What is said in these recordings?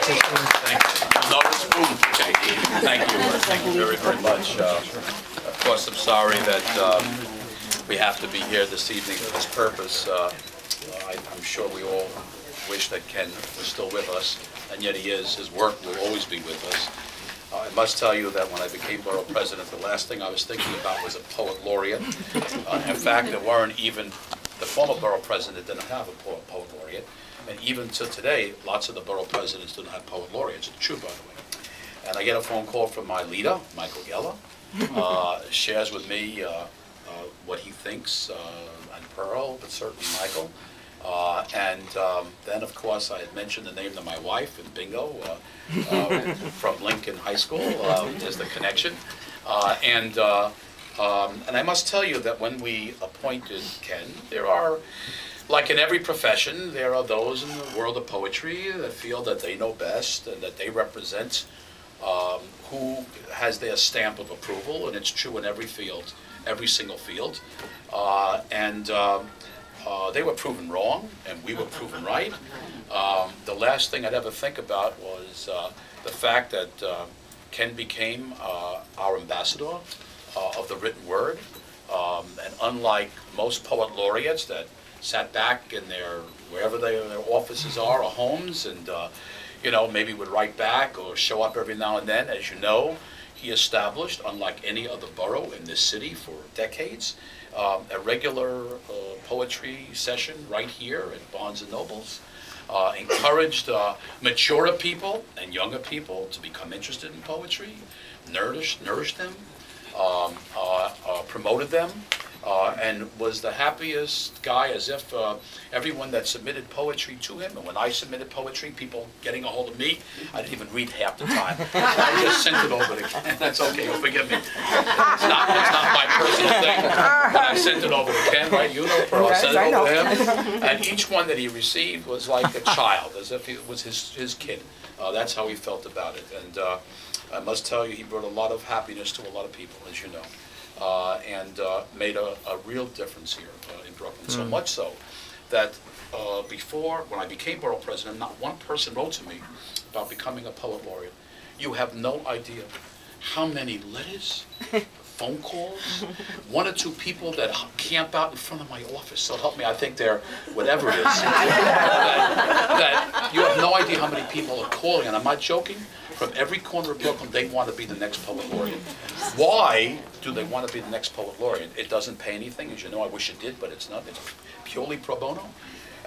Thank you very, very much. Of course, I'm sorry that we have to be here this evening for this purpose. I'm sure we all wish that Ken was still with us, and yet he is. His work will always be with us. I must tell you that when I became borough president, the last thing I was thinking about was a poet laureate. In fact, there weren't even, the former borough president didn't have a poet laureate, and even to today, lots of the borough presidents don't have poet laureates. It's true, by the way. And I get a phone call from my leader, Michael Geller, shares with me what he thinks, and Pearl, but certainly Michael. Then, of course, I had mentioned the name of my wife, and bingo, from Lincoln High School is the connection. And I must tell you that when we appointed Ken, there are, like in every profession, there are those in the world of poetry that feel that they know best and that they represent who has their stamp of approval, and it's true in every field, every single field. They were proven wrong, and we were proven right. The last thing I'd ever think about was the fact that Ken became our ambassador of the written word. And unlike most poet laureates that sat back in their, wherever their offices are or homes, and you know, maybe would write back or show up every now and then, as you know, he established, unlike any other borough in this city for decades, a regular poetry session right here at Barnes & Noble's, encouraged mature people and younger people to become interested in poetry, nourished them, promoted them, and was the happiest guy, as if everyone that submitted poetry to him, and when I submitted poetry, people getting a hold of me, I didn't even read half the time. I just sent it over to Ken. That's okay, you'll forgive me. It's not my personal thing, but I sent it over to Ken, right? You know, Pearl, I sent it over to him. And each one that he received was like a child, as if it was his kid. That's how he felt about it. And I must tell you, he brought a lot of happiness to a lot of people, as you know. And made a real difference here in Brooklyn. So much so that before, when I became borough president, not one person wrote to me about becoming a poet laureate. You have no idea how many letters, phone calls, one or two people that camp out in front of my office. So help me, I think they're whatever it is. that you have no idea how many people are calling, and I'm not joking. From every corner of Brooklyn, they want to be the next poet laureate. Why do they want to be the next poet laureate? It doesn't pay anything, as you know. I wish it did, but it's not. It's purely pro bono.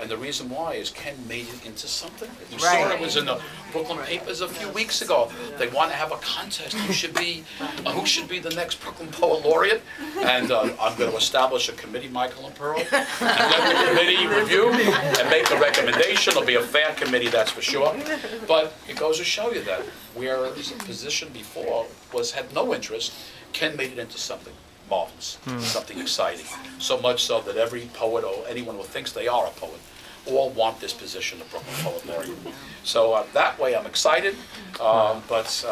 And the reason why is Ken made it into something. You saw it was in the Brooklyn papers a few weeks ago. They want to have a contest. Who should be the next Brooklyn poet laureate? And I'm going to establish a committee, Michael and Pearl, and let the committee review and make a recommendation. It'll be a fair committee, that's for sure. But it goes to show you that where his position before had no interest, Ken made it into something marvelous, something exciting. So much so that every poet or anyone who thinks they are a poet all want this position of Brooklyn Poet Laureate. So that way I'm excited, but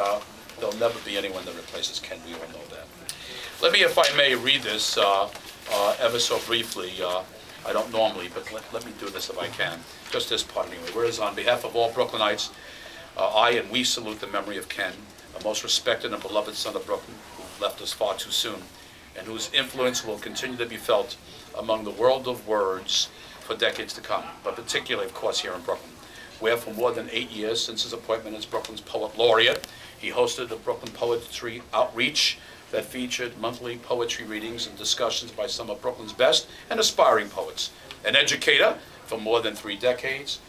there'll never be anyone that replaces Ken. We all know that. Let me, if I may, read this ever so briefly. I don't normally, but let me do this if I can. Just this part anyway. Whereas on behalf of all Brooklynites, I and we salute the memory of Ken, a most respected and beloved son of Brooklyn who left us far too soon, and whose influence will continue to be felt among the world of words for decades to come, but particularly, of course, here in Brooklyn, where for more than 8 years since his appointment as Brooklyn's Poet Laureate, he hosted the Brooklyn Poetry Outreach that featured monthly poetry readings and discussions by some of Brooklyn's best and aspiring poets. An educator for more than 3 decades,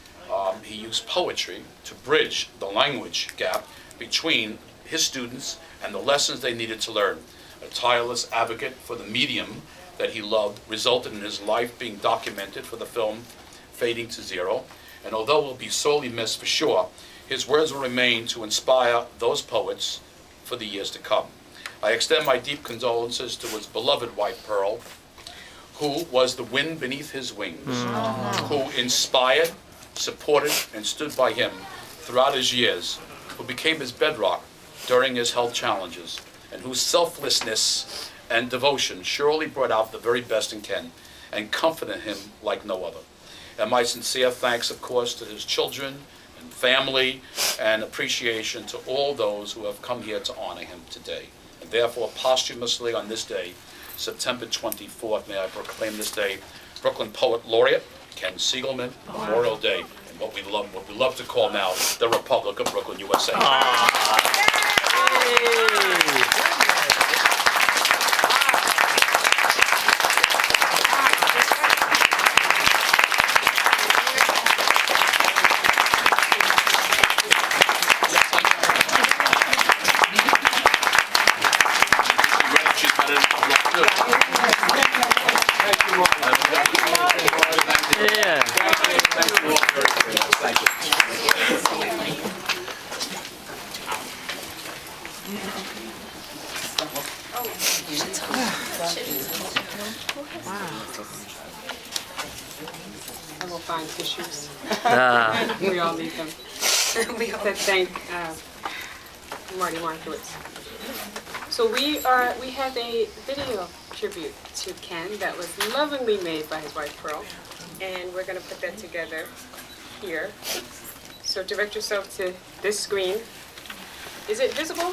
he used poetry to bridge the language gap between his students and the lessons they needed to learn. A tireless advocate for the medium that he loved resulted in his life being documented for the film Fading to Zero. And although he'll be sorely missed for sure, his words will remain to inspire those poets for the years to come. I extend my deep condolences to his beloved wife, Pearl, who was the wind beneath his wings, who inspired, supported, and stood by him throughout his years, who became his bedrock during his health challenges, and whose selflessness and devotion surely brought out the very best in Ken and comforted him like no other. And my sincere thanks, of course, to his children and family, and appreciation to all those who have come here to honor him today. And therefore, posthumously on this day, September 24th, may I proclaim this day Brooklyn Poet Laureate Ken Siegelman Memorial Day, and what we love to call now the Republic of Brooklyn, USA. I will find tissues. We all need them. We have to thank Marty Markowitz. So we have a video tribute to Ken that was lovingly made by his wife Pearl, and we're going to put that together here. So direct yourself to this screen. Is it visible?